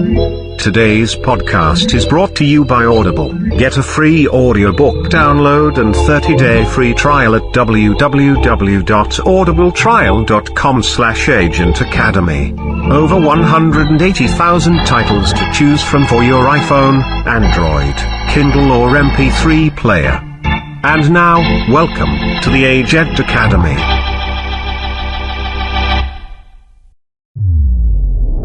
Today's podcast is brought to you by Audible. Get a free audiobook download and 30-day free trial at www.audibletrial.com/Agent Academy. Over 180,000 titles to choose from for your iPhone, Android, Kindle or MP3 player. And now, welcome to the Agent Academy.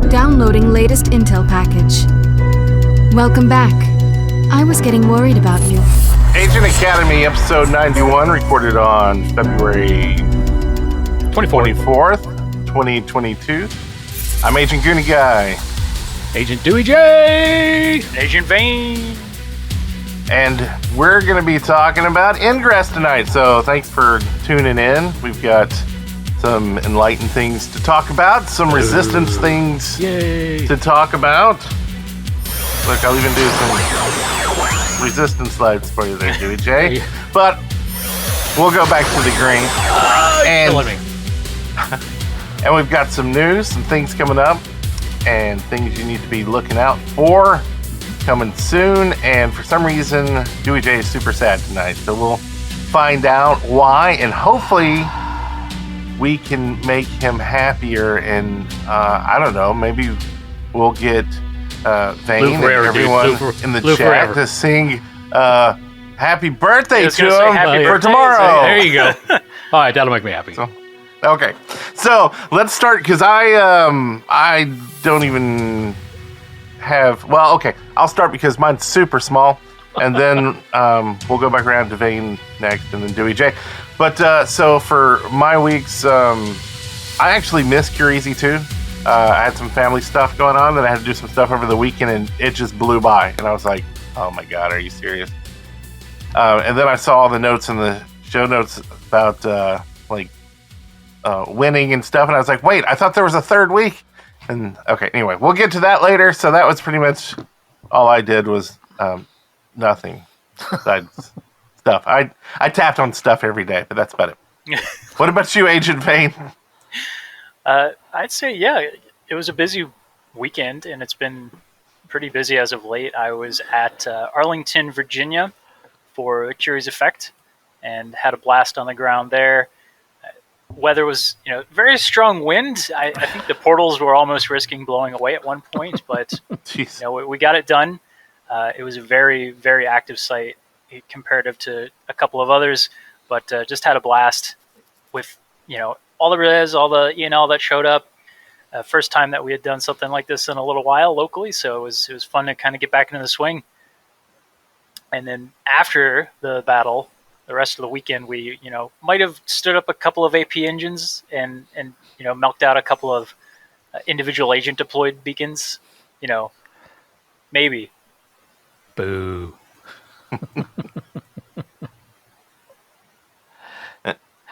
Downloading latest Intel package. Welcome back. I was getting worried about you. Agent Academy, episode 91, recorded on February 24th, 2022. I'm Agent Goonie Guy. Agent DeweyJ! Agent Vane! And we're going to be talking about Ingress tonight, so thanks for tuning in. We've got some enlightened things to talk about, some resistance things to talk about. Look, I'll even do some resistance slides for you there, DeweyJ. But we'll go back to the green. And we've got some news, some things coming up, and things you need to be looking out for coming soon. And for some reason, DeweyJ is super sad tonight, so we'll find out why, and hopefully we can make him happier, and I don't know, maybe we'll get Vane and everyone in the chat to sing happy birthday to him for tomorrow. There you go. All right, that'll make me happy. Okay, so let's start, because I don't even have, well, okay, I'll start because mine's super small, and then we'll go back around to Vane next, and then DeweyJ. But so for my weeks, I actually missed Kureze too. I had some family stuff going on, and I had to do some stuff over the weekend, and it just blew by. And I was like, "Oh my god, are you serious?" And then I saw all the notes in the show notes about winning and stuff, and I was like, "Wait, I thought there was a third week." And okay, anyway, we'll get to that later. So that was pretty much all I did was nothing besides stuff. I tapped on stuff every day, but that's about it. What about you, Agent Vane? I'd say, yeah, it was a busy weekend, and it's been pretty busy as of late. I was at Arlington, Virginia for a Curious Effect and had a blast on the ground there. Weather was, very strong wind. I think the portals were almost risking blowing away at one point, but we got it done. It was a very, very active site comparative to a couple of others, but just had a blast with, all the res, all the ENL that showed up. First time that we had done something like this in a little while locally, so it was fun to kind of get back into the swing. And then after the battle, the rest of the weekend, we, might have stood up a couple of AP engines and milked out a couple of individual agent deployed beacons, maybe. Boo.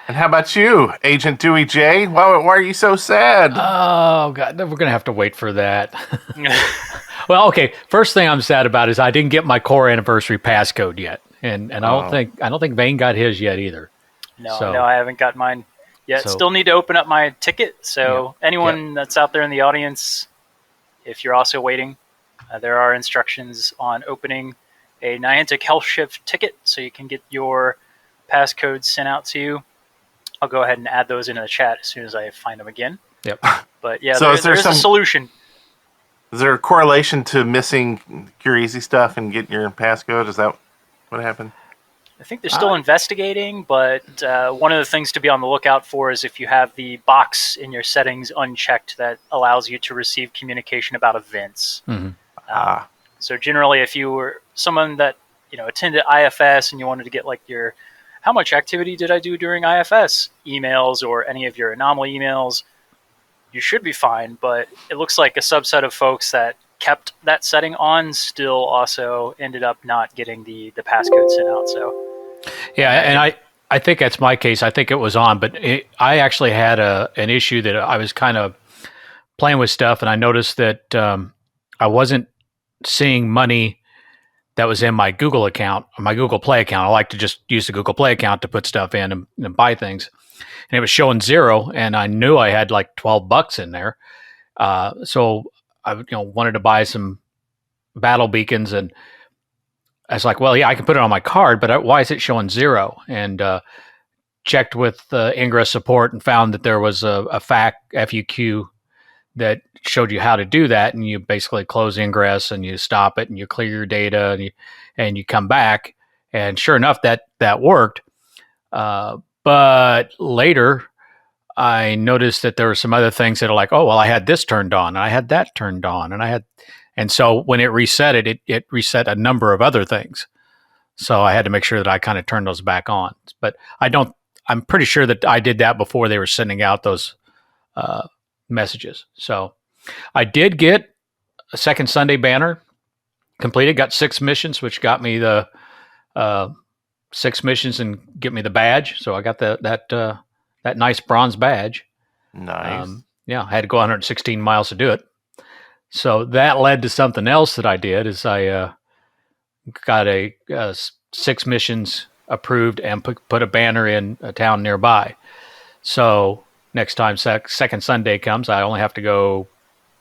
And how about you, Agent DeweyJ? Why are you so sad? Oh god, we're gonna have to wait for that. Well, okay. First thing I'm sad about is I didn't get my core anniversary passcode yet, and I don't think Vane got his yet either. No, I haven't got mine yet. So, still need to open up my ticket. So anyone that's out there in the audience, if you're also waiting, there are instructions on opening a Niantic Health Shift ticket, so you can get your passcodes sent out to you. I'll go ahead and add those into the chat as soon as I find them again. Yep. But yeah, so there's a solution. Is there a correlation to missing Kureze stuff and getting your passcode? Is that what happened? I think they're still investigating, but one of the things to be on the lookout for is if you have the box in your settings unchecked that allows you to receive communication about events. Mm-hmm. So generally, if you were someone that attended IFS and you wanted to get like your how much activity did I do during IFS emails or any of your anomaly emails, you should be fine. But it looks like a subset of folks that kept that setting on still also ended up not getting the passcode sent out. So yeah, and I think that's my case. I think it was on, but I actually had an issue that I was kind of playing with stuff, and I noticed that I wasn't seeing money that was in my Google account, my Google Play account. I like to just use the Google Play account to put stuff in and buy things. And it was showing zero, and I knew I had like $12 in there. So I wanted to buy some battle beacons, and I was like, well, yeah, I can put it on my card, but why is it showing 0? And checked with Ingress support and found that there was a FAQ that showed you how to do that, and you basically close Ingress and you stop it and you clear your data and you come back, and sure enough, that worked. But later, I noticed that there were some other things that are like, oh, well, I had this turned on, and I had that turned on, and so when it reset it reset a number of other things. So I had to make sure that I kind of turned those back on. But I'm pretty sure that I did that before they were sending out those messages. So I did get a second Sunday banner completed, got 6 missions, which got me the 6 missions and get me the badge. So I got that nice bronze badge. Nice. Yeah, I had to go 116 miles to do it. So that led to something else that I did is I got 6 missions approved and put a banner in a town nearby. So next time second Sunday comes, I only have to go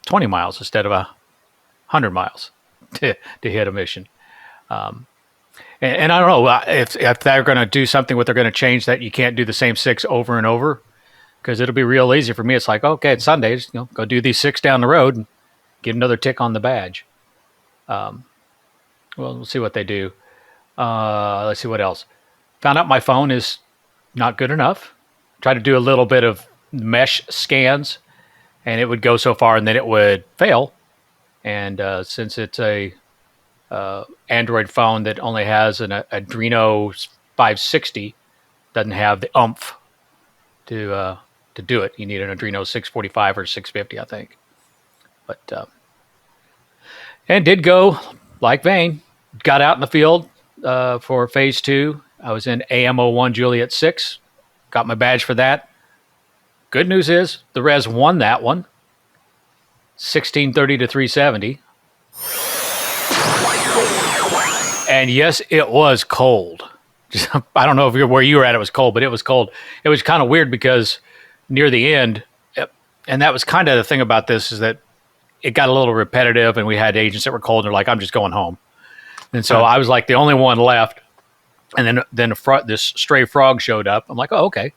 20 miles instead of 100 miles to hit a mission. And I don't know if they're going to do something, what they're going to change that you can't do the same 6 over and over, because it'll be real easy for me. It's like, okay, it's Sundays, go do these 6 down the road and get another tick on the badge. Well, we'll see what they do. Let's see what else. Found out my phone is not good enough. Tried to do a little bit of mesh scans, and it would go so far, and then it would fail. And since it's a Android phone that only has an Adreno 560, doesn't have the oomph to do it. You need an Adreno 645 or 650, I think. But and did go like Vane. Got out in the field for phase 2. I was in AM01 Juliet 6. Got my badge for that. Good news is the Res won that one. 1630 to 370. And yes, it was cold. I don't know where you were at, it was cold, but it was cold. It was kind of weird because near the end, and that was kind of the thing about this, is that it got a little repetitive, and we had agents that were cold, and they're like, I'm just going home. And so I was like the only one left. And then this stray frog showed up. I'm like, oh, okay.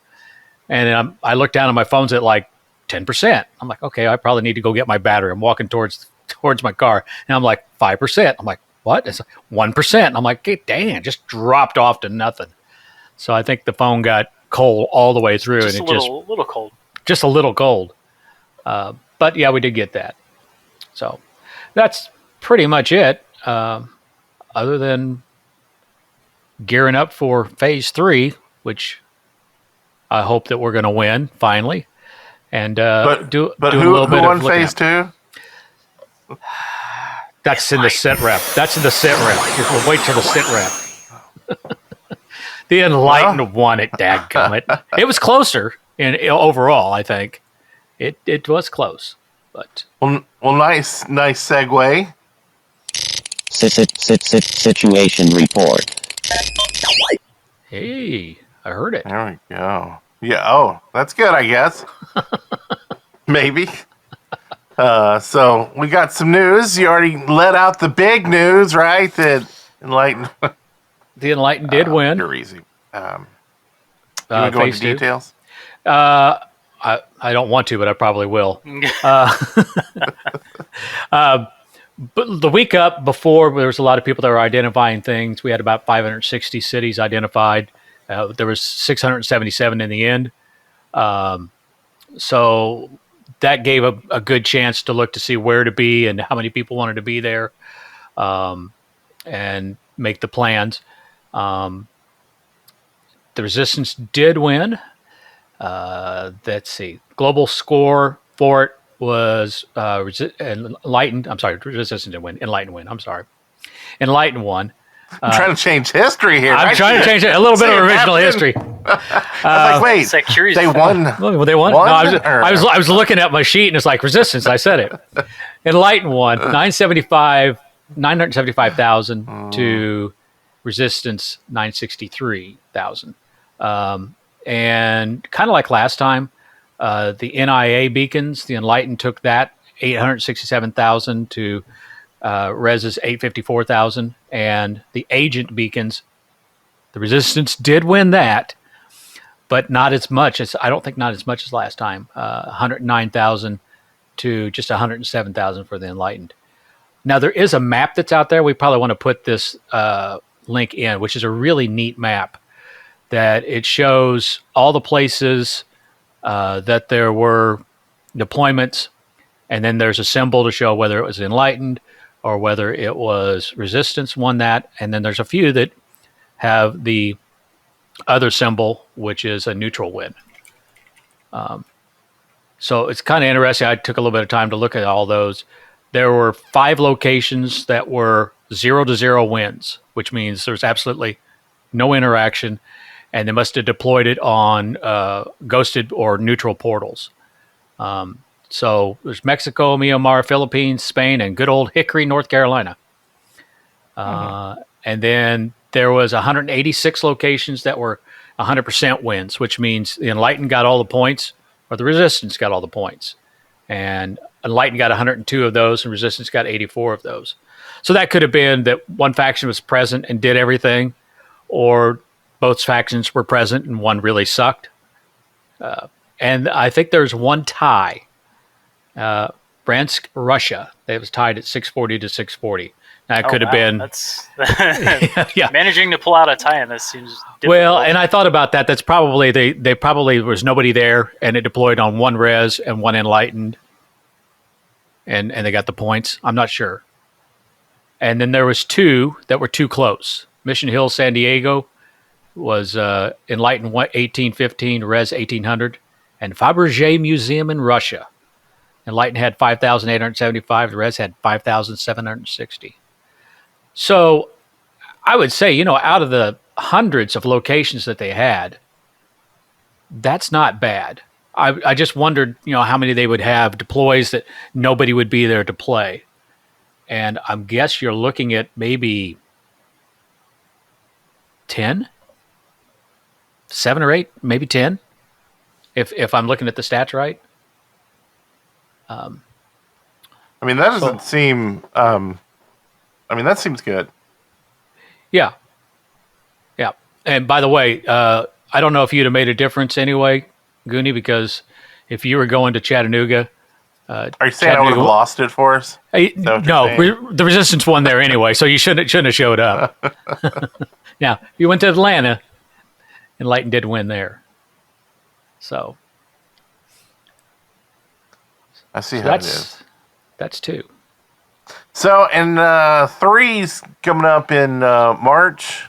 And then I looked down at my phone's at like 10%. I'm like, okay, I probably need to go get my battery. I'm walking towards my car, and I'm like 5%. I'm like, what? It's like 1%. I'm like, dang, just dropped off to nothing. So I think the phone got cold all the way through, Just and a little cold. Just a little cold. But yeah, we did get that. So that's pretty much it. Other than gearing up for phase 3, which I hope that we're going to win finally, and do a little bit who of won phase 2? That's in the sit rep. That's in the sit rep. We'll wait till the sit rep. The Enlightened won it, dadgummit. It was closer overall, I think. It was close, but Well, nice segue. Situation report. hey, I heard it. There we go. Yeah. Oh, that's good, I guess. Maybe. So we got some news. You already let out the big news, right? That Enlightened. The Enlightened did win. You're easy. You want to go into phase 2. details? I don't want to, but I probably will. But the week up before, there was a lot of people that were identifying things. We had about 560 cities identified. There was 677 in the end. So that gave a good chance to look to see where to be and how many people wanted to be there, and make the plans. The Resistance did win. Let's see. Global score for it was Enlightened. I'm sorry, Resistance didn't win. Enlightened win. I'm sorry. Enlightened won. I'm trying to change history here. I'm trying to change it. A little bit of original history. I was like, wait, It's like curious. they won. Well, they won. No, I was looking at my sheet, and it's like Resistance. I said it. Enlightened won 975,000 to Resistance 963,000. And kind of like last time, the NIA beacons, the Enlightened took that 867,000 to Rez's 854,000. And the agent beacons, the Resistance did win that, but not as much as, I don't think not as much as last time. 109,000 to just 107,000 for the Enlightened. Now, there is a map that's out there. We probably want to put this link in, which is a really neat map that it shows all the places that there were deployments, and then there's a symbol to show whether it was Enlightened or whether it was Resistance won that, and then there's a few that have the other symbol, which is a neutral win. So it's kind of interesting. I took a little bit of time to look at all those. There were 5 locations that were 0-0 wins, which means there's absolutely no interaction, and they must have deployed it on ghosted or neutral portals. So there's Mexico, Myanmar, Philippines, Spain, and good old Hickory, North Carolina. And then there was 186 locations that were 100% wins, which means the Enlightened got all the points, or the Resistance got all the points. And Enlightened got 102 of those, and Resistance got 84 of those. So that could have been that one faction was present and did everything, or both factions were present and one really sucked. And I think there's one tie. Bryansk, Russia. It was tied at 640 to 640. That could have been. That's yeah. Managing to pull out a tie in this seems difficult. Well, and I thought about that. That's probably they probably was nobody there, and it deployed on one Res and one Enlightened, and they got the points. I'm not sure. And then there was 2 that were too close. Mission Hill, San Diego was Enlightened 1815, Res 1800, and Fabergé Museum in Russia. Enlightened had 5,875. The Res had 5,760. So I would say, out of the hundreds of locations that they had, that's not bad. I just wondered, how many they would have deploys that nobody would be there to play. And I guess you're looking at maybe 10, 7 or 8, maybe 10, if I'm looking at the stats right. I mean, that doesn't seem. That seems good. Yeah. Yeah. And by the way, I don't know if you'd have made a difference anyway, Goonie, because if you were going to Chattanooga. Are you saying I would have lost it for us? No, the Resistance won there anyway, so you shouldn't have showed up. Now, you went to Atlanta, Enlightened did win there. So. I see how it is. That's 2. So, and 3's coming up in March,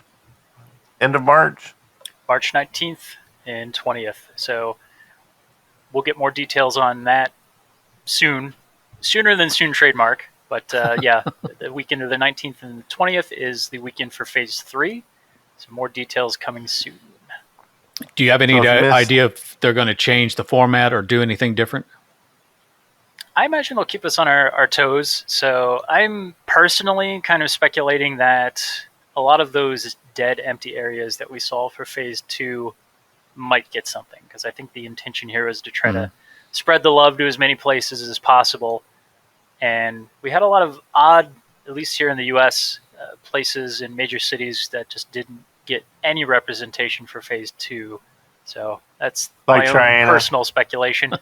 end of March? March 19th and 20th. So we'll get more details on that soon. Sooner than soon, trademark. But yeah, the weekend of the 19th and 20th is the weekend for Phase 3. So more details coming soon. Do you have any idea if they're going to change the format or do anything different? I imagine they'll keep us on our toes. So I'm personally kind of speculating that a lot of those dead, empty areas that we saw for Phase 2 might get something. Because I think the intention here is to try to spread the love to as many places as possible. And we had a lot of odd, at least here in the U.S., places in major cities that just didn't get any representation for Phase 2. So that's like my Triana. own personal speculation.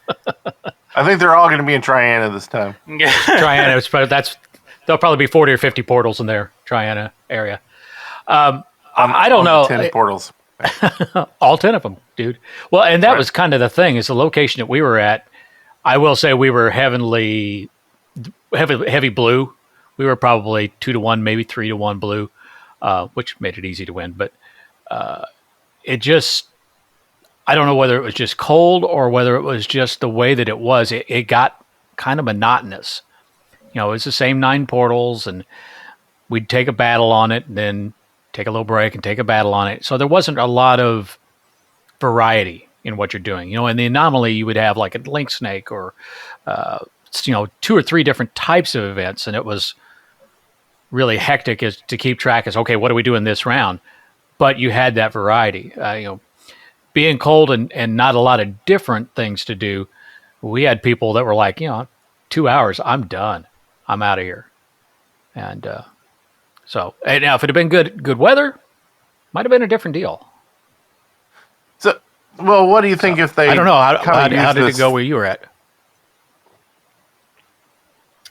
I think they're all going to be in Triana this time. Triana, there'll probably be 40 or 50 portals in there, Triana area. I don't know. 10 portals. All 10 of them, dude. Well, and that was kind of the thing, is the location that we were at. I will say we were heavy blue. We were probably 2-1, maybe 3-1 blue, which made it easy to win. But it just, I don't know whether it was just cold or whether it was just the way that it was. It got kind of monotonous. It's the same 9 portals, and we'd take a battle on it, and then take a little break and take a battle on it. So there wasn't a lot of variety in what you're doing. In the anomaly, you would have like a link snake or 2 or 3 different types of events, and it was really hectic to keep track as, okay, what do we do in this round? But you had that variety. Being cold and not a lot of different things to do, we had people that were like, 2 hours, I'm done. I'm out of here. And and now if it had been good weather, might have been a different deal. So, well, what do you think if they? I don't know how use did this? it go where you were at?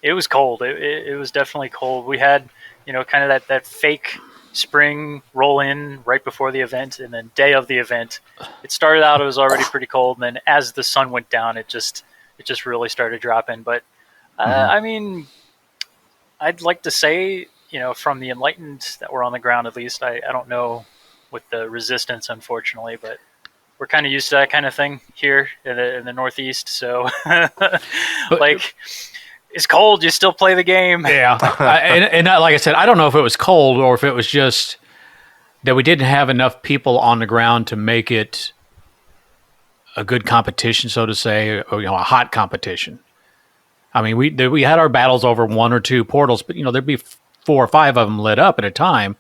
It was cold. It was definitely cold. We had, kind of that fake spring roll in right before the event, and then day of the event, it started out. It was already pretty cold, and then as the sun went down, it just really started dropping. But I mean, I'd like to say, from the enlightened that were on the ground, at least, I don't know with the resistance, unfortunately, but we're kind of used to that kind of thing here in the Northeast. So, like, it's cold, you still play the game. Yeah. And like I said, I don't know if it was cold or if it was just that we didn't have enough people on the ground to make it a good competition, so to say, or, a hot competition. I mean, we had our battles over 1 or 2 portals, but, there'd be 4 or 5 of them lit up at a time.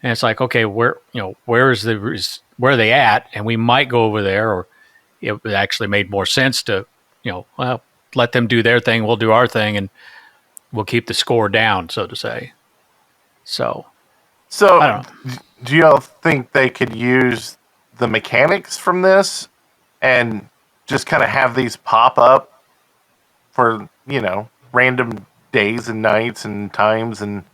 And it's like, okay, where are they at? And we might go over there, or it actually made more sense to, let them do their thing, we'll do our thing, and we'll keep the score down, so to say. So I don't know. Do y'all think they could use the mechanics from this and just kind of have these pop up for, random days and nights and times and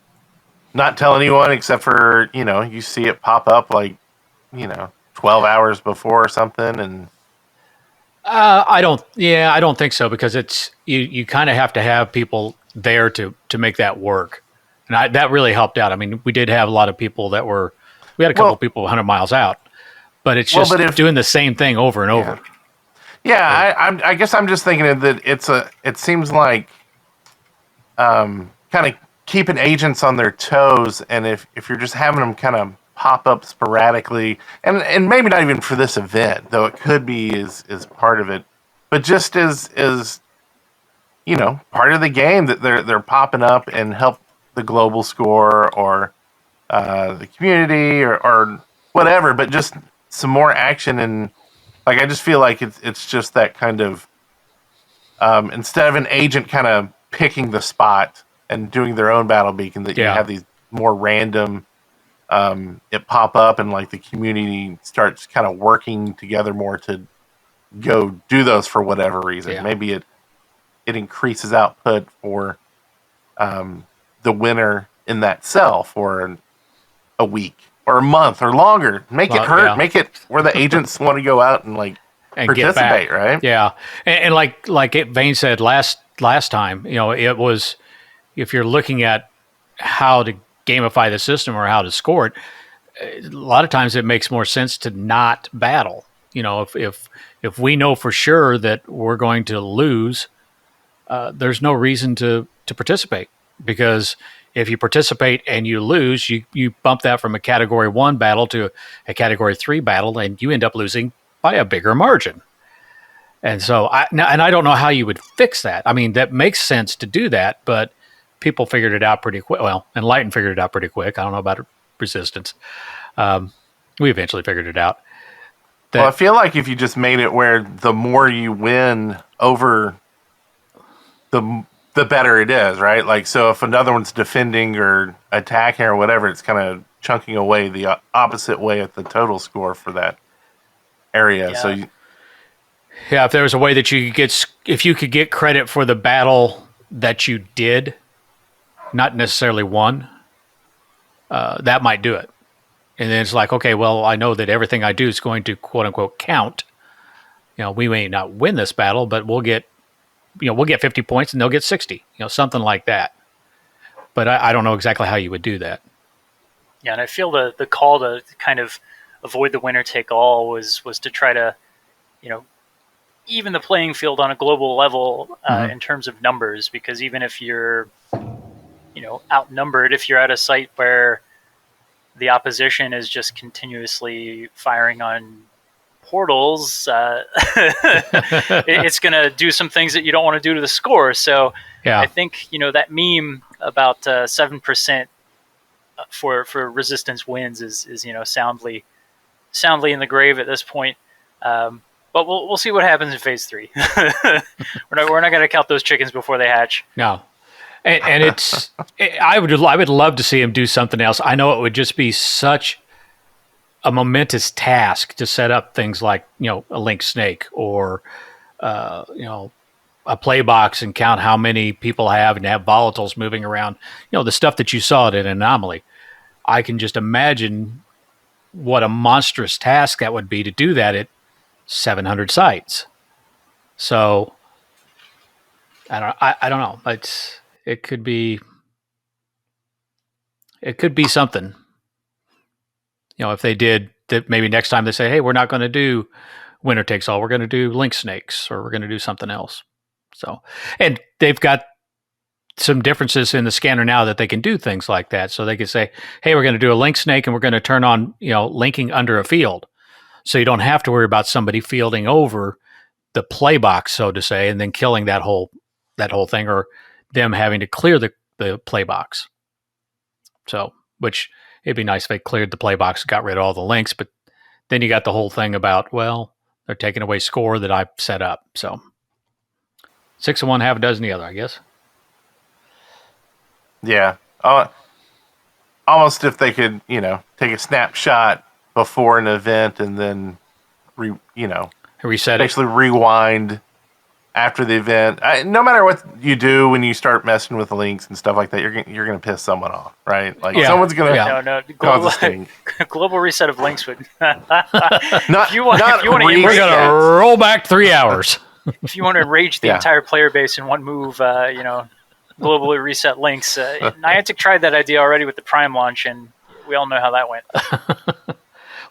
not tell anyone except for, you see it pop up like, 12 hours before or something and... I don't think so, because it's you kind of have to have people there to make that work, and that really helped out. I mean, we did have a lot of people we had a couple of people 100 miles out, but it's just doing the same thing over and over. Yeah, I guess I'm just thinking that it seems like kind of keeping agents on their toes, and if you're just having them kind of pop up sporadically, and maybe not even for this event, though it could be is part of it, but just as part of the game that they're popping up and help the global score or the community or whatever, but just some more action. And like I just feel like it's just that kind of instead of an agent kind of picking the spot and doing their own battle beacon, that you have these more random it pop up, and like the community starts kind of working together more to go do those for whatever reason. Yeah. Maybe it increases output for the winner in that cell for a week or a month or longer. Make it hurt. Yeah. Make it where the agents want to go out and participate, right? Yeah, and like Vane said last time, it was, if you're looking at how to gamify the system or how to score it, a lot of times it makes more sense to not battle. If we know for sure that we're going to lose, there's no reason to participate, because if you participate and you lose, you bump that from a category 1 battle to a category 3 battle, and you end up losing by a bigger margin. And so I don't know how you would fix that. I mean, that makes sense to do that, but people figured it out pretty quick. Well, Enlightened figured it out pretty quick. I don't know about Resistance. We eventually figured it out. Well, I feel like if you just made it where the more you win over, the better it is, right? Like, so if another one's defending or attacking or whatever, it's kind of chunking away the opposite way at the total score for that area. Yeah. So if there was a way that if you could get credit for the battle that you did, not necessarily won, that might do it. And then it's like, okay, well, I know that everything I do is going to quote unquote count. We may not win this battle, but we'll get 50 points and they'll get 60, something like that. But I don't know exactly how you would do that. Yeah, and I feel the call to kind of avoid the winner take all was to try to, even the playing field on a global level in terms of numbers, because even if you're, outnumbered, if you're at a site where the opposition is just continuously firing on portals, it's going to do some things that you don't want to do to the score. So I think, that meme about 7% for Resistance wins is soundly in the grave at this point. But we'll see what happens in phase 3. we're not going to count those chickens before they hatch. No. And I would love to see him do something else. I know it would just be such a momentous task to set up things like, a link snake or, a play box and count how many people have and have volatiles moving around. The stuff that you saw at an Anomaly. I can just imagine what a monstrous task that would be to do that at 700 sites. So I don't know. It could be something. If they did that, maybe next time they say, hey, we're not going to do winner takes all. We're going to do link snakes, or we're going to do something else. So, and they've got some differences in the scanner now that they can do things like that. So they can say, hey, we're going to do a link snake and we're going to turn on, linking under a field. So you don't have to worry about somebody fielding over the play box, so to say, and then killing that whole thing, or them having to clear the play box. So, which it'd be nice if they cleared the play box, got rid of all the links, but then you got the whole thing about, well, they're taking away score that I've set up. So 6 of one, half a dozen the other, I guess. Yeah. Almost if they could, take a snapshot before an event and then, reset it. Actually rewind after the event. No matter what you do when you start messing with the links and stuff like that, you're gonna piss someone off, right? Like someone's gonna no cause global reset of links would. We're We're gonna roll back 3 hours. If you want to enrage the entire player base in one move, globally reset links. Niantic tried that idea already with the Prime launch, and we all know how that went.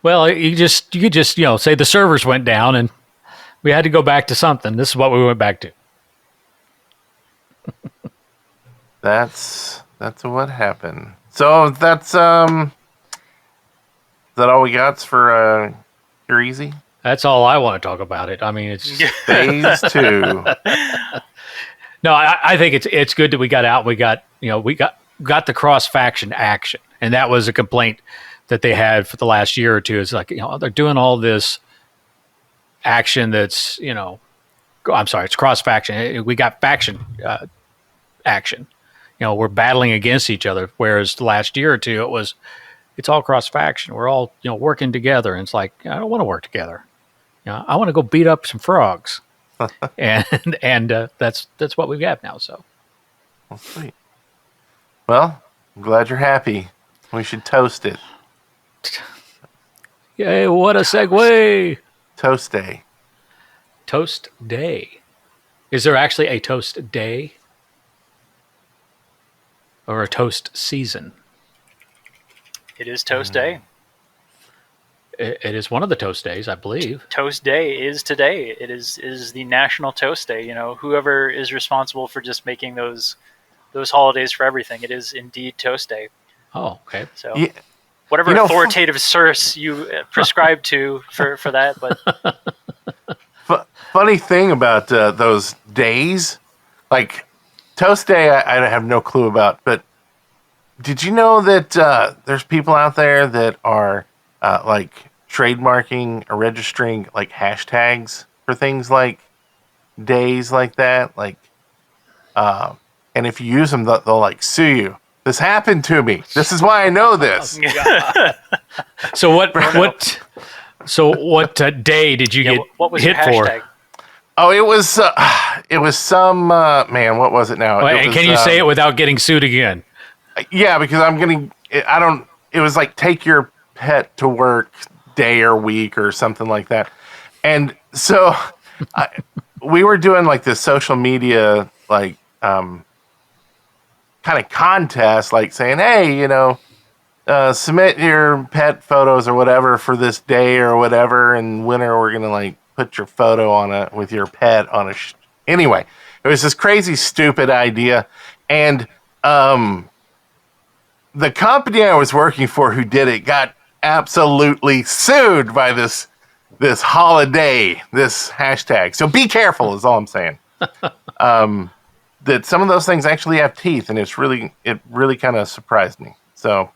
Well, you could just say the servers went down and we had to go back to something. This is what we went back to. That's what happened. So that's is that all we got for Kureze? That's all I want to talk about it. I mean, it's phase 2. No, I think it's good that we got out. We got got the cross faction action, and that was a complaint that they had for the last year or two. It's like, they're doing all this action that's, I'm sorry, it's cross faction. We got faction action. We're battling against each other. Whereas the last year or two, it's all cross faction. We're all, working together. And it's like, I don't want to work together. I want to go beat up some frogs. and that's what we have now. So, well, sweet. Well, I'm glad you're happy. We should toast it. Yay! What a segue. Toast day. Toast day. Is there actually a toast day or a toast season? It is toast day. It is one of the toast days, I believe. Toast day is today. It is the National Toast Day. Whoever is responsible for just making those holidays for everything, it is indeed Toast Day. Oh, okay. So whatever authoritative source you prescribe to for that, but funny thing about those days, like Toast Day, I have no clue about. But did you know that there's people out there that are like trademarking or registering like hashtags for things like days like that, like and if you use them, they'll like sue you. This happened to me. This is why I know this. So what day did you get what was hit your hashtag? for? Oh, it was some man. What was it now? And can you say it without getting sued again? Yeah, because it was like take your pet to work day or week or something like that. And so we were doing like this social media, like, kind of contest, like saying, hey, submit your pet photos or whatever for this day or whatever. And winner, we're going to like put your photo on it with your pet on a, anyway, it was this crazy, stupid idea. And, the company I was working for who did it got absolutely sued by this holiday, this hashtag. So be careful is all I'm saying. That some of those things actually have teeth, and it really kind of surprised me. So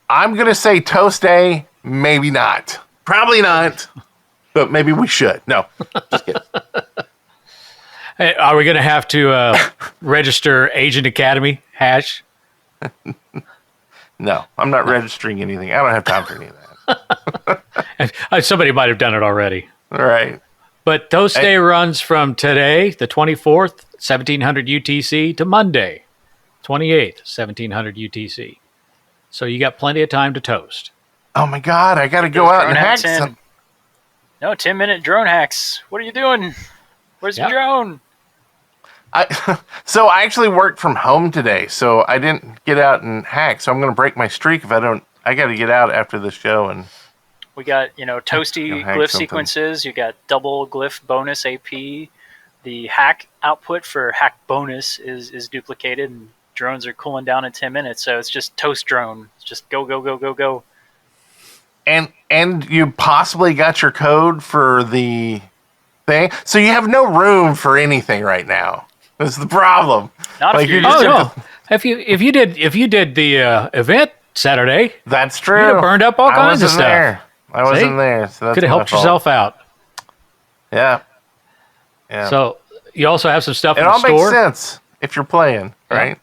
I'm going to say Toast Day, maybe not. Probably not. but maybe we should. No, just kidding. Hey, are we going to have to register Agent Academy hash? No, I'm not registering anything. I don't have time for any of that. Somebody might have done it already. All right. But Toast Day runs from today, the 24th, 1700 UTC, to Monday, 28th, 1700 UTC. So you got plenty of time to toast. Oh my God, I got to go out and hack some. No, 10-minute drone hacks. What are you doing? Where's your drone? So I actually worked from home today, so I didn't get out and hack. So I'm going to break my streak if I don't. I got to get out after the show and. We got toasty glyph sequences. You got double glyph bonus AP. The hack output for hack bonus is duplicated, and drones are cooling down in 10 minutes. So it's just toast drone. It's just go go go go go. And you possibly got your code for the thing, so you have no room for anything right now. That's the problem. Not like if no. If you did the event Saturday, that's true. You'd have burned up all kinds of stuff. I wasn't there, so that's could have helped fault. yourself out. Yeah. So you also have some stuff in the store. It all makes sense if you're playing, right?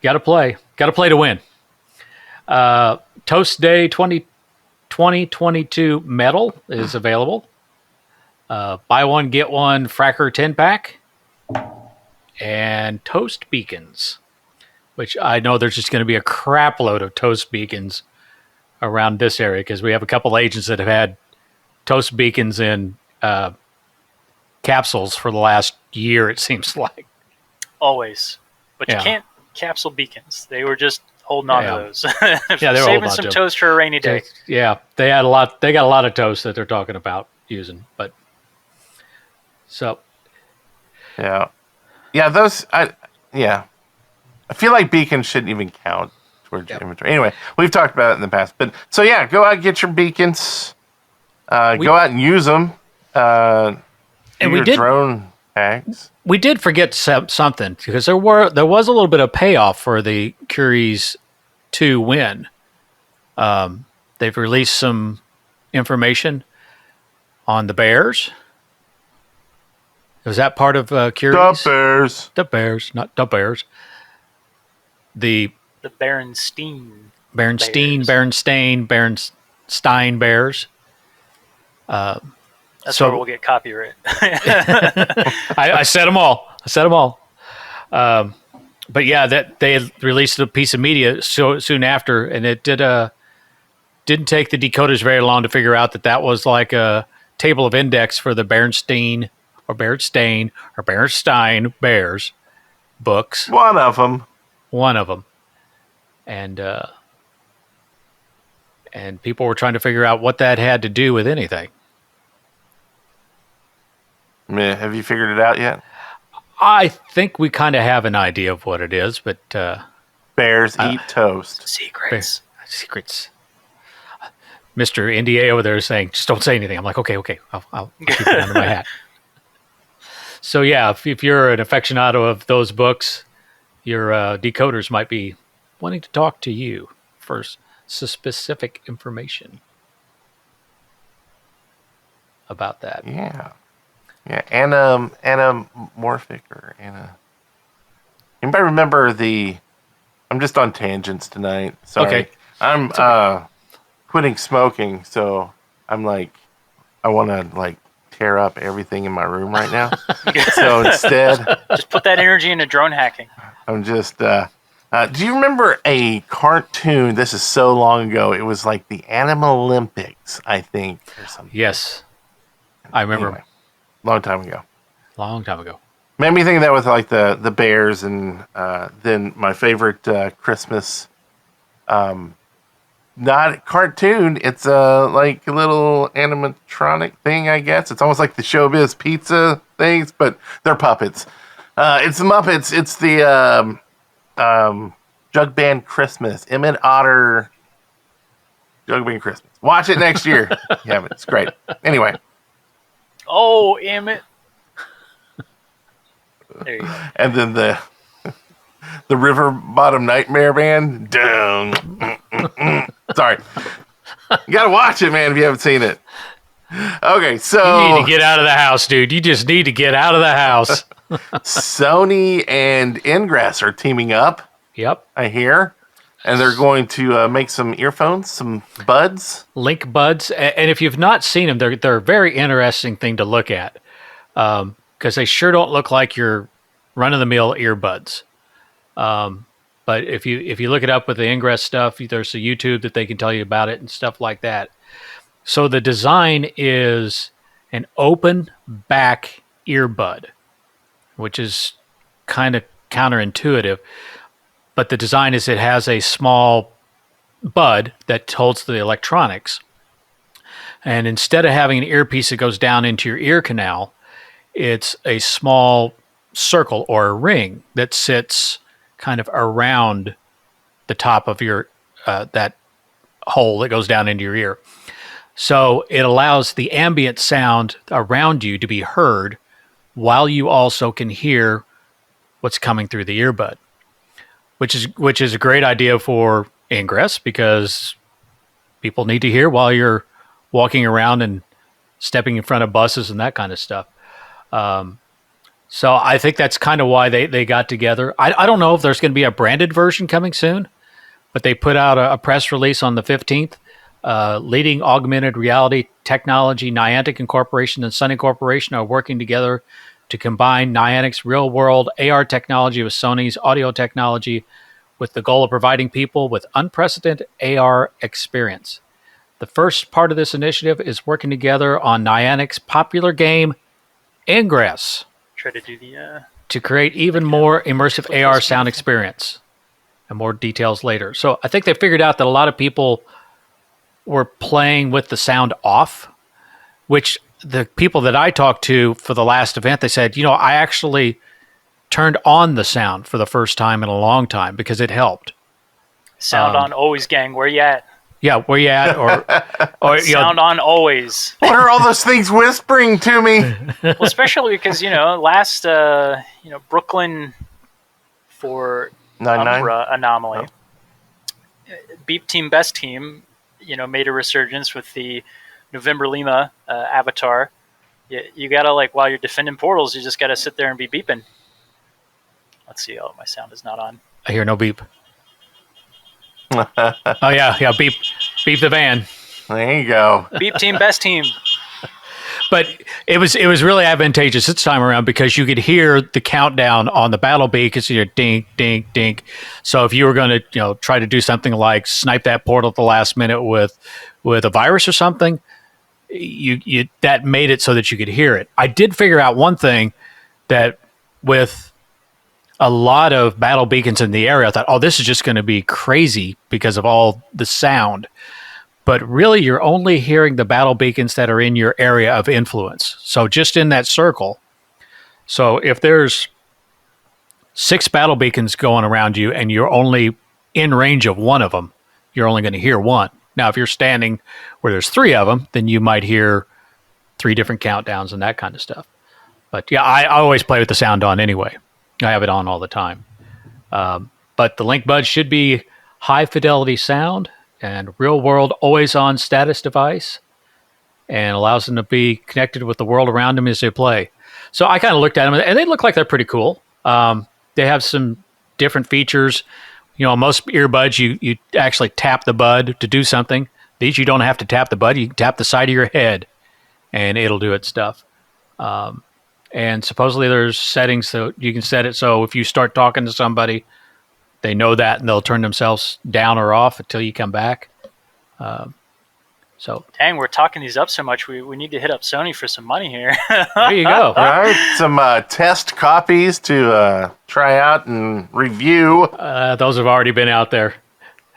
Got to play to win. Toast Day 2022 medal is available. Buy one get one Fracker 10-pack. And toast beacons, which I know there's just going to be a crap load of toast beacons around this area because we have a couple agents that have had toast beacons in capsules for the last year, it seems like. Always. But you can't capsule beacons. They were just holding on to those. They were saving some toast for a rainy day. Yeah, they got a lot of toast that they're talking about using. But so. Yeah, those. I feel like beacons shouldn't even count towards your inventory. Anyway, we've talked about it in the past, but so go out and get your beacons. Go out and use them. And we did drone hacks. We did forget something because there was a little bit of payoff for the Kureze 2 win. They've released some information on the bears. Was that part of Kureze? The bears, not the bears. The Berenstein. Berenstein bears. That's where we'll get copyright. I said them all. But yeah, that they had released a piece of media soon after, and it didn't take the decoders very long to figure out that was like a table of index for the Berenstein bears books. One of them. And people were trying to figure out what that had to do with anything. Have you figured it out yet? I think we kind of have an idea of what it is, but bears eat toast. Secrets. Mr. NDA over there is saying, just don't say anything. I'm like, okay, I'll keep it under my hat. So yeah, if you're an aficionado of those books, your decoders might be wanting to talk to you for specific information about that. Yeah, anamorphic or ana. Anybody remember I'm just on tangents tonight. Sorry. Okay. I'm quitting smoking, so I'm like, I want to tear up everything in my room right now. So instead, just put that energy into drone hacking. I'm just. Do you remember a cartoon? This is so long ago. It was like the Animal Olympics, I think, or something. Yes, I remember. Anyway, long time ago. Made me think of that with the bears, and then my favorite Christmas. Not cartoon. It's like a little animatronic thing, I guess. It's almost like the Showbiz Pizza things, but they're puppets. It's the Muppets. It's the Jug Band Christmas. Emmett Otter Jug Band Christmas. Watch it next year. You haven't. It's great. Anyway. Oh, Emmett. There you go. And then the River Bottom Nightmare Band. Down. Sorry. You gotta watch it, man, if you haven't seen it. Okay, so You need to get out of the house, dude. You just need to get out of the house. Sony and Ingress are teaming up, Yep. I hear. And they're going to make some earphones, some buds. Link Buds. And if you've not seen them, they're a very interesting thing to look at because they sure don't look like your run-of-the-mill earbuds. But if you look it up with the Ingress stuff, there's a YouTube that they can tell you about it and stuff like that. So the design is an open back earbud, which is kind of counterintuitive. But the design is it has a small bud that holds the electronics. And instead of having an earpiece that goes down into your ear canal, it's a small circle or a ring that sits kind of around the top of your that hole that goes down into your ear. So it allows the ambient sound around you to be heard while you also can hear what's coming through the earbud, which is a great idea for Ingress because people need to hear while you're walking around and stepping in front of buses and that kind of stuff. So I think that's kind of why they got together. I don't know if there's going to be a branded version coming soon, but they put out a press release on the 15th. Leading augmented reality technology, Niantic Incorporation and Sony Corporation are working together to combine Niantic's real-world AR technology with Sony's audio technology with the goal of providing people with unprecedented AR experience. The first part of this initiative is working together on Niantic's popular game, Ingress, Try to do the to create even more immersive AR sound experience. And more details later. So I think they figured out that a lot of people were playing with the sound off, which the people that I talked to for the last event, they said, I actually turned on the sound for the first time in a long time because it helped. sound on always, gang. Where you at? Yeah, where you at? Or Sound on always. What are all those things whispering to me? Well, especially because last Brooklyn for 99? Umbra Anomaly, Beep Team Best Team, made a resurgence with the November Lima avatar. You gotta while you're defending portals, you just gotta sit there and be beeping. Let's see. Oh, my sound is not on. I hear no beep. Oh yeah, beep the van. There you go. Beep Team Best Team. But it was really advantageous this time around because you could hear the countdown on the battle beacon. It's dink, dink, dink. So if you were going to try to do something like snipe that portal at the last minute with a virus or something, you that made it so that you could hear it. I did figure out one thing that with a lot of battle beacons in the area, I thought, this is just going to be crazy because of all the sound. But really, you're only hearing the battle beacons that are in your area of influence. So just in that circle. So if there's 6 battle beacons going around you and you're only in range of one of them, you're only going to hear one. Now, if you're standing where there's 3 of them, then you might hear 3 different countdowns and that kind of stuff. But yeah, I always play with the sound on anyway. I have it on all the time. But the Link Buds should be high fidelity sound and real-world, always-on status device, and allows them to be connected with the world around them as they play. So I kind of looked at them, and they look like they're pretty cool. They have some different features. Most earbuds, you actually tap the bud to do something. These, you don't have to tap the bud. You can tap the side of your head, and it'll do its stuff. And supposedly there's settings so you can set it so if you start talking to somebody, they know that, and they'll turn themselves down or off until you come back. So dang, we're talking these up so much. We need to hit up Sony for some money here. there you go. All right, some test copies to try out and review. Those have already been out there.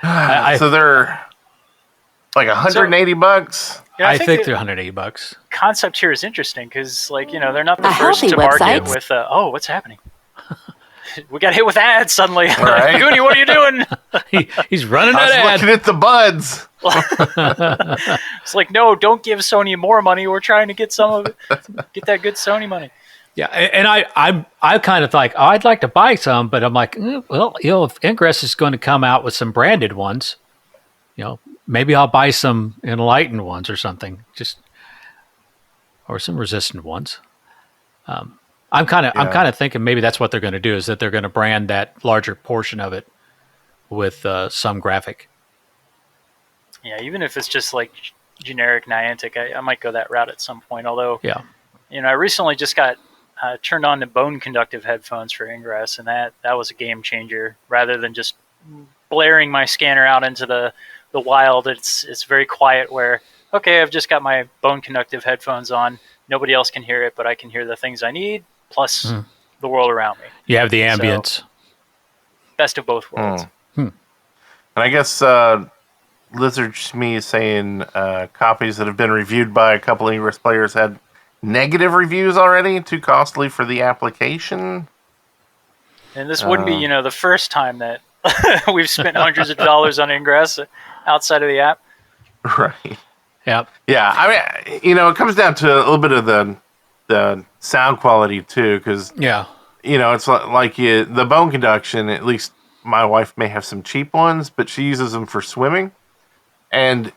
So they're like $180. Yeah, I think they're $180. Concept here is interesting because, they're not the first to market with, what's happening? We got hit with ads suddenly. Right. Goonie, what are you doing? He's running I that was ad. looking at the buds. It's no, don't give Sony more money. We're trying to get some of it. Get that good Sony money. Yeah, and I kind of like, I'd like to buy some, but I'm like, if Ingress is going to come out with some branded ones, maybe I'll buy some enlightened ones or something. Just or some resistant ones. I'm kind of thinking maybe that's what they're going to do, is that they're going to brand that larger portion of it with some graphic. Yeah, even if it's just like generic Niantic, I might go that route at some point. Although, Yeah. I recently just got turned on to bone conductive headphones for Ingress, and that was a game changer. Rather than just blaring my scanner out into the wild, it's very quiet. Where I've just got my bone conductive headphones on. Nobody else can hear it, but I can hear the things I need, plus the world around me. You have the ambience. So, best of both worlds. And I guess Lizard Shmee is saying copies that have been reviewed by a couple Ingress players had negative reviews already, too costly for the application. And this wouldn't be, the first time that we've spent hundreds of dollars on Ingress outside of the app. Right. Yep. Yeah, I mean, it comes down to a little bit of the sound quality too, because it's like the bone conduction. At least my wife may have some cheap ones, but she uses them for swimming, and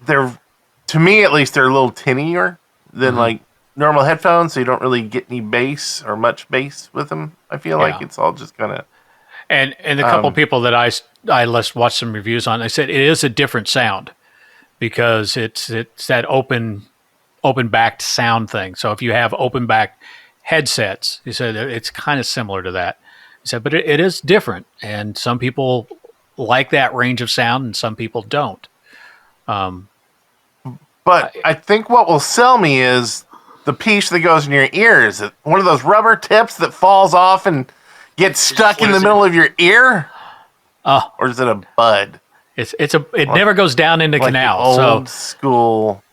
they're, to me at least, they're a little tinnier than like normal headphones, so you don't really get any bass or much bass with them. I feel like it's all just kind of. And the couple people that I watched some reviews on, they said it is a different sound because it's that open backed sound thing. So if you have open backed headsets, he said it's kind of similar to that. He said, but it is different, and some people like that range of sound, and some people don't. But I think what will sell me is the piece that goes in your ear. Is it one of those rubber tips that falls off and gets stuck in the middle of your ear? Or is it a bud? It never goes down in the canal. The old school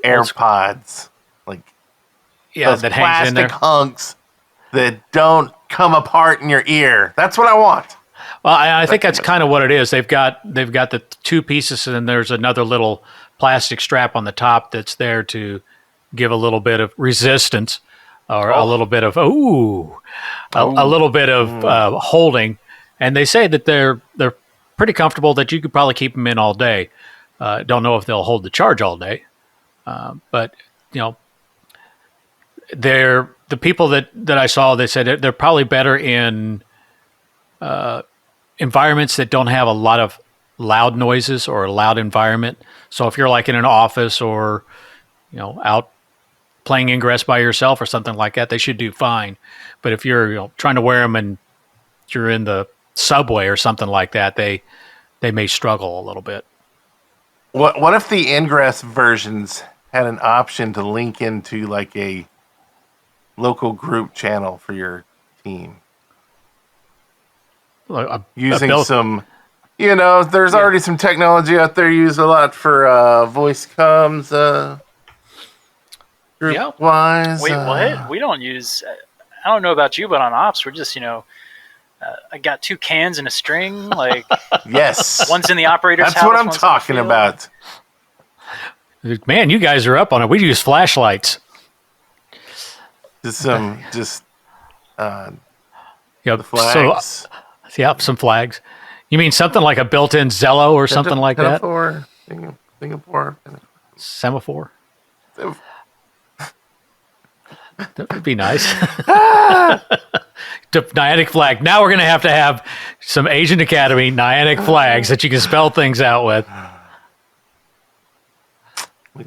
AirPods, those that hangs in there. plastic hunks that don't come apart in your ear. That's what I want. Well, I think that's kind of what it is. They've got the two pieces, and then there's another little plastic strap on the top that's there to give a little bit of resistance, or a little bit of a little bit of holding. And they say that they're pretty comfortable, that you could probably keep them in all day. Don't know if they'll hold the charge all day, but they're the people that I saw. They said they're probably better in environments that don't have a lot of loud noises or a loud environment. So if you're like in an office or out playing Ingress by yourself or something like that, they should do fine. But if you're trying to wear them and you're in the subway or something like that, they may struggle a little bit. What if the Ingress versions had an option to link into like a local group channel for your team? Using some, there's already some technology out there used a lot for voice comms group wise. Wait, what? We don't use, I don't know about you, but on Ops, we're just, I got two cans and a string. Yes. One's in the operator's house. That's what I'm talking about. Man, you guys are up on it. We use flashlights. The flags. Some flags. You mean something like a built-in Zello or something like that? Singapore. Semaphore. That would be nice. Niantic flag. Now we're going to have some Asian Academy Niantic flags that you can spell things out with.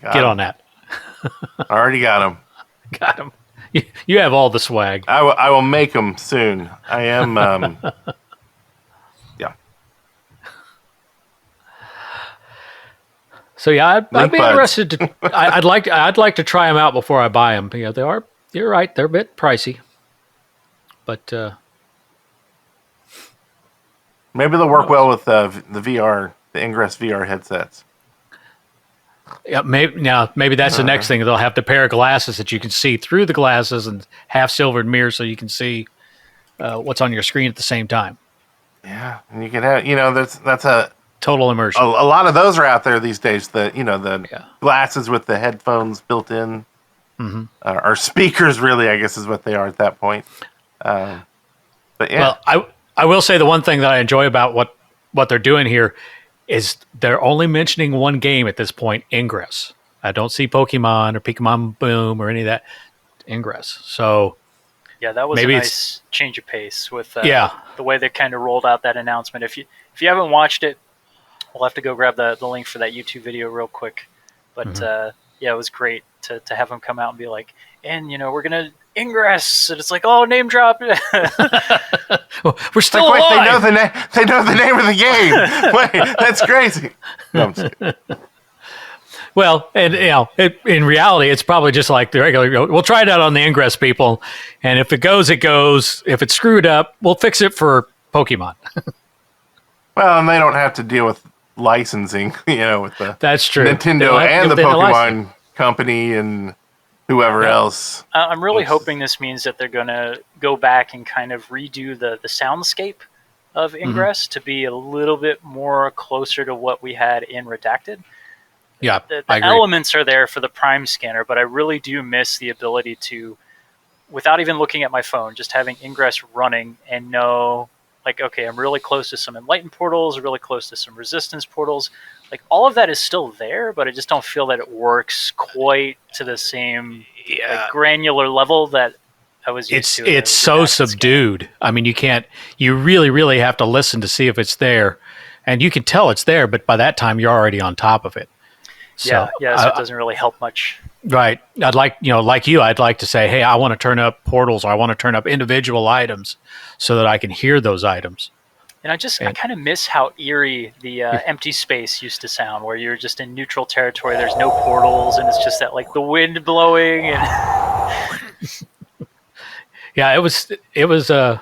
Get on that. Already got them. Got them. You have all the swag. I will make them soon. I am. Yeah. So yeah, I'd be interested to. I'd like to try them out before I buy them. They are. You're right. They're a bit pricey, but maybe they'll work well with the VR, the Ingress VR headsets. Yeah, maybe that's the next thing. They'll have the pair of glasses that you can see through the glasses and half silvered mirrors, so you can see what's on your screen at the same time. Yeah, and you can have that's a total immersion. A lot of those are out there these days. The glasses with the headphones built in, or speakers, really, I guess is what they are at that point. But yeah, well, I will say the one thing that I enjoy about what they're doing here is they're only mentioning one game at this point, Ingress. I don't see Pokemon or Pokemon Boom or any of that Ingress. So Yeah, that was maybe a it's- nice change of pace with Yeah. the way they kind of rolled out that announcement. If you haven't watched it, we'll have to go grab the link for that YouTube video real quick. But yeah, it was great to have them come out and be like, and we're gonna Ingress, and it's like, oh, name drop. We're still Like, wait, alive. they know the name of the game. Wait, that's crazy. No, I'm just kidding. Well, and in reality, it's probably just like the regular. We'll try it out on the Ingress people, and if it goes, it goes. If it's screwed up, we'll fix it for Pokemon. Well, and they don't have to deal with licensing, with the That's true. Nintendo and the Pokemon company and whoever else. I'm really hoping this means that they're going to go back and kind of redo the soundscape of Ingress to be a little bit more closer to what we had in Redacted. Yeah, The I agree. elements are there for the Prime scanner, but I really do miss the ability to, without even looking at my phone, just having Ingress running and know, like, okay, I'm really close to some Enlightened portals, really close to some Resistance portals. Like, all of that is still there, but I just don't feel that it works quite to the same like, granular level that I was used to. It's so subdued. I mean, you really, really have to listen to see if it's there. And you can tell it's there, but by that time, you're already on top of it. So, So it doesn't really help much. Right. I'd like, like you, I'd like to say, hey, I want to turn up portals or I want to turn up individual items so that I can hear those items. And I kind of miss how eerie the empty space used to sound, where you're just in neutral territory. There's no portals, and it's just that like the wind blowing. And Yeah, it was it was a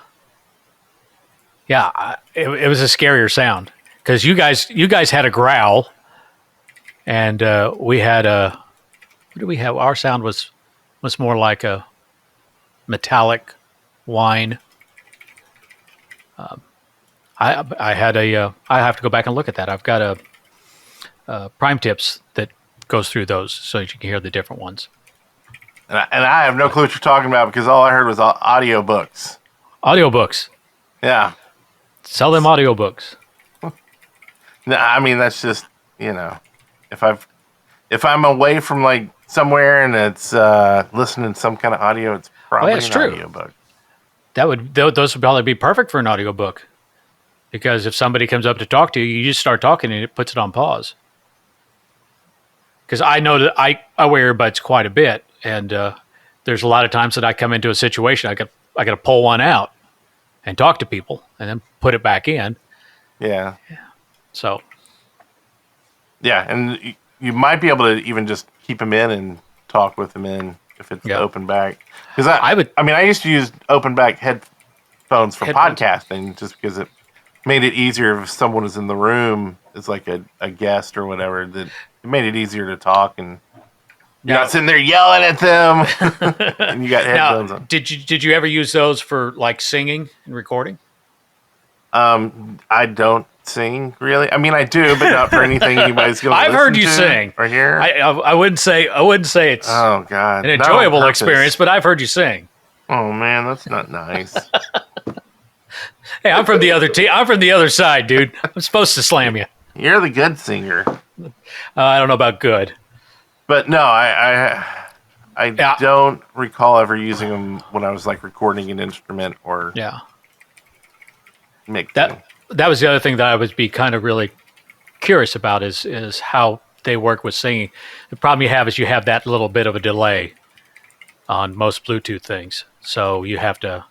scarier sound because you guys had a growl, and we had a what do we have? Our sound was more like a metallic whine. I had I have to go back and look at that. I've got a Prime Tips that goes through those so that you can hear the different ones. And I have no clue what you're talking about because all I heard was audiobooks. Audiobooks. Yeah. Sell them audiobooks. No, I mean that's just if I'm away from like somewhere and it's listening to some kind of audio, it's probably that's an true. audiobook. Those would probably be perfect for an audiobook. Because if somebody comes up to talk to you, you just start talking and it puts it on pause. Because I know that I wear earbuds quite a bit, and there's a lot of times that I come into a situation, I got to pull one out and talk to people, and then put it back in. Yeah. So. Yeah, and you might be able to even just keep them in and talk with them in if it's open back. Because I used to use open back headphones for podcasting just because it made it easier if someone was in the room as like a guest or whatever. That it made it easier to talk and you're not sitting there yelling at them. And you got headphones on. Did you ever use those for like singing and recording? I don't sing really. I mean, I do, but not for anything anybody's going to I've heard you sing or hear. I wouldn't say it's oh god an enjoyable experience, but I've heard you sing. Oh man, that's not nice. Hey, I'm from the other I'm from the other side, dude. I'm supposed to slam you. You're the good singer. I don't know about good. But no, I don't recall ever using them when I was like recording an instrument or mixing. That was the other thing that I would be kind of really curious about is how they work with singing. The problem you have is you have that little bit of a delay on most Bluetooth things, so you have to.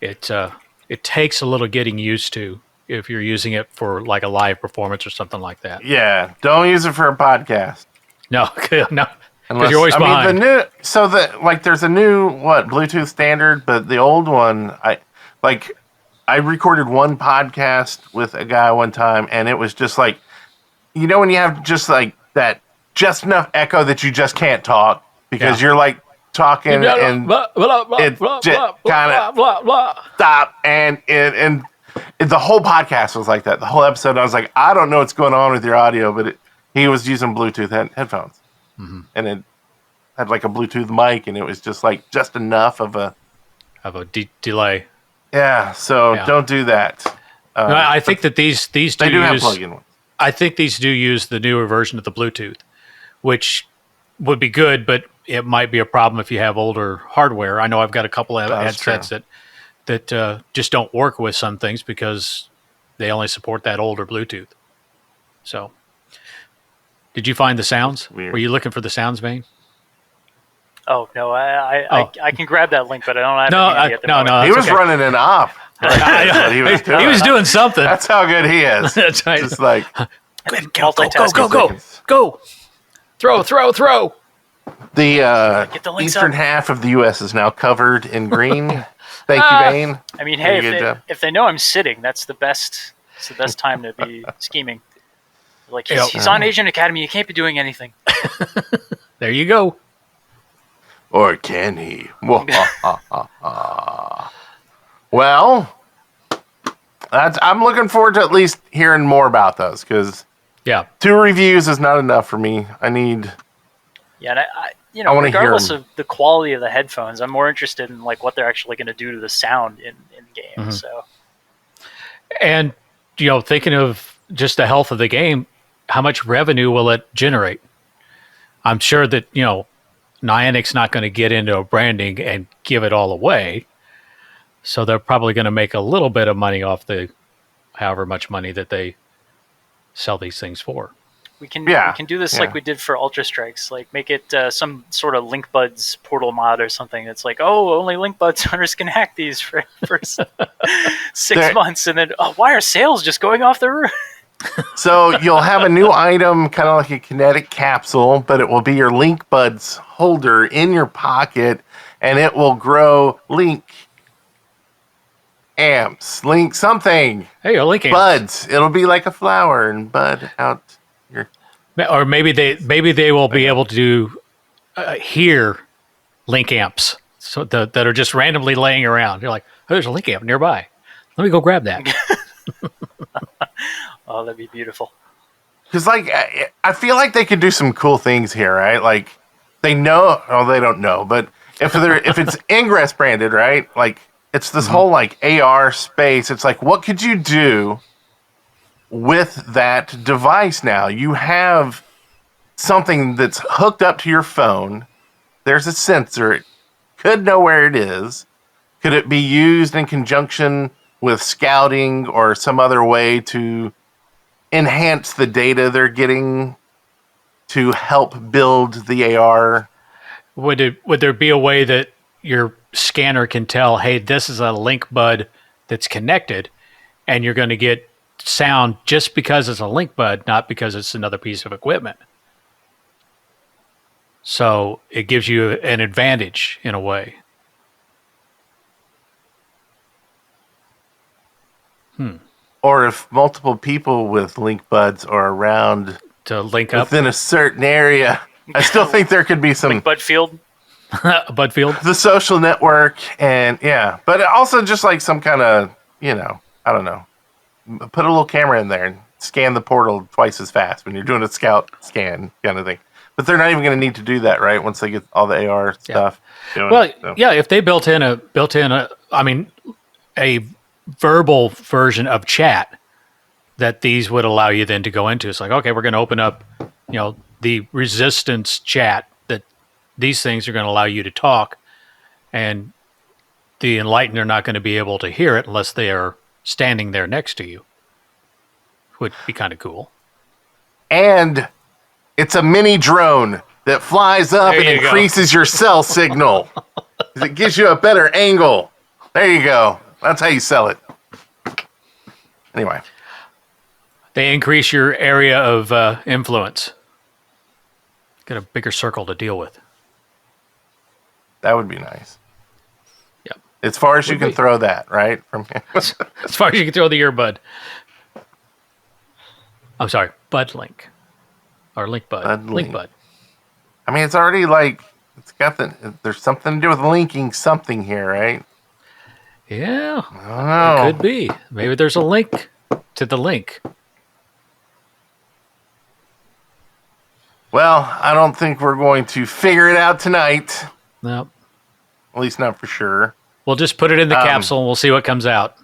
It takes a little getting used to if you're using it for like a live performance or something like that. Yeah, don't use it for a podcast. No, no, because you're always behind. There's a new Bluetooth standard, but the old one, I recorded one podcast with a guy one time, and it was just like, when you have just like that, just enough echo that you just can't talk because you're like talking and it just kind of stop and the whole podcast was like that. The whole episode, I was like, I don't know what's going on with your audio, but he was using Bluetooth headphones, and it had like a Bluetooth mic, and it was just like just enough of a delay. Yeah, so don't do that. No, I think that these they do have plug-in ones. I think these do use the newer version of the Bluetooth, which would be good, but it might be a problem if you have older hardware. I know I've got a couple of headsets that just don't work with some things because they only support that older Bluetooth. So, did you find the sounds? Weird. Were you looking for the sounds, Vane? Oh no, I can grab that link, but I don't have No, it handy at the no, moment. no. He That's was okay. running it off. He was doing something. That's how good he is. That's right. Just like Multitasking. Go. Throw. the Get the links eastern up. half of the U.S. is now covered in green. Thank you, Vane. I mean, Very hey, good job. if they know I'm sitting, that's the best. It's the best time to be scheming. Like he's on Asian Academy, you can't be doing anything. There you go. Or can he? Well, I'm looking forward to at least hearing more about those because Yeah. 2 reviews is not enough for me. I need. Yeah, and I wanna hear regardless 'em. of the quality of the headphones, I'm more interested in like what they're actually going to do to the sound in game. So And, thinking of just the health of the game, how much revenue will it generate? I'm sure that, Niantic's not going to get into branding and give it all away. So they're probably going to make a little bit of money off the however much money that they sell these things for. we can do this Yeah. like we did for Ultra Strikes, like make it some sort of Link Buds portal mod or something. It's like, oh, only Link Buds owners can hack these for 6 months, and then why are sales just going off the roof? So you'll have a new item, kind of like a kinetic capsule, but it will be your Link Buds holder in your pocket, and it will grow Link amps, Link something, Hey, you're linking. buds. It'll be like a flower and bud out your. Or maybe they will be able to hear link amps so that are just randomly laying around. You're like, oh, there's a link amp nearby. Let me go grab that. Oh, that'd be beautiful. Because, like, I feel like they could do some cool things here, right? Like, they know, they don't know, but if it's Ingress branded, right? Like, it's this whole, like, AR space. It's like, what could you do with that device now? You have something that's hooked up to your phone. There's a sensor. It could know where it is. Could it be used in conjunction with scouting or some other way to enhance the data they're getting to help build the AR? Would there be a way that your scanner can tell, hey, this is a link bud that's connected, and you're going to get sound just because it's a link bud, not because it's another piece of equipment? So it gives you an advantage in a way. Or if multiple people with link buds are around To link up within a certain area, I still think there could be some Link Bud Field. a bud field. the social network, and yeah, but also just like some kind of, I don't know, put a little camera in there and scan the portal twice as fast when you're doing a scout scan kind of thing. But they're not even going to need to do that, right? Once they get all the AR stuff. Doing, Well, so. yeah, if they built in a verbal version of chat that these would allow you then to go into. It's like, okay, we're going to open up, the resistance chat that these things are going to allow you to talk, and the enlightened are not going to be able to hear it unless they are standing there next to you. Would be kind of cool. And it's a mini drone that flies up There and you go. increases your cell signal. It gives you a better angle. There you go. That's how you sell it. Anyway, They increase your area of influence. Get a bigger circle to deal with. that would be nice. Yep. As far as you Would can be. throw that, right? From As far as you can throw the earbud. I'm sorry, Bud Link. Or Link Bud. Bud Link Link. Bud. I mean, it's already like there's something to do with linking something here, right? Yeah, I don't know. could be. Maybe there's a link to the link. Well, I don't think we're going to figure it out tonight. No, At least not for sure. we'll just put it in the capsule and we'll see what comes out.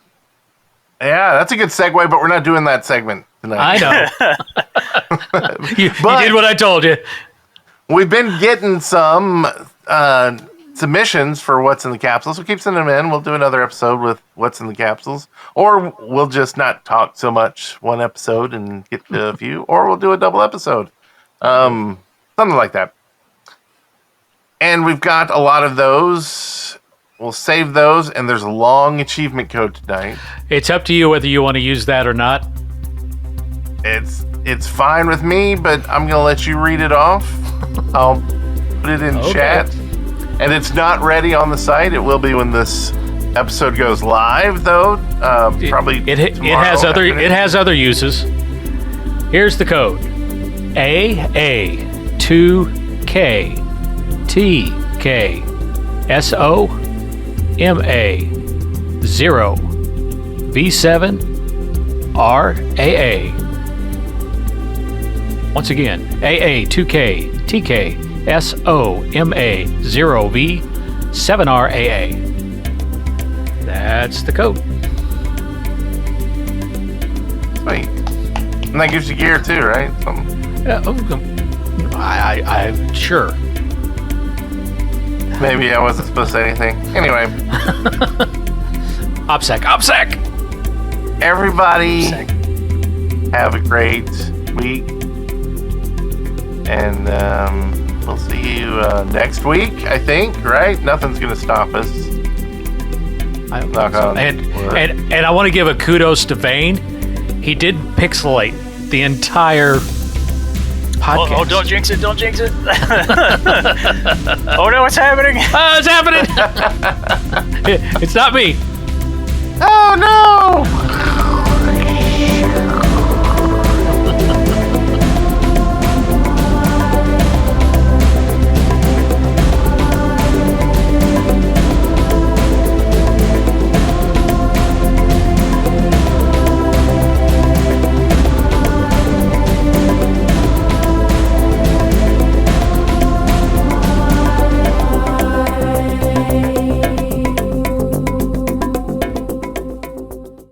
Yeah, that's a good segue, but we're not doing that segment tonight. I know. you But- did what I told you. we've been getting some submissions for what's in the capsules. So keep sending them in. We'll do another episode with what's in the capsules, or we'll just not talk so much one episode and get to a few, or we'll do a double episode, something like that. And we've got a lot of those. We'll save those, and there's a long achievement code tonight. It's up to you whether you want to use that or not. It's fine with me, but I'm gonna let you read it off. I'll put it in chat, and it's not ready on the site. It will be when this episode goes live, though. Probably it has other uses. Here's the code: AA2KTKSOMA0 V7RAA. Once again, AA2KTKSOMA0V7RAA. That's the code. Sweet. And that gives you gear too, right? I sure. Maybe I wasn't supposed to say anything. Anyway. OPSEC. Everybody have a great week. And we'll see you next week, I think, right? Nothing's going to stop us. Knock on wood. And I want to give a kudos to Vane. He did pixelate the entire podcast. Oh, don't jinx it. Oh no, what's happening? It's happening. It's not me. Oh no!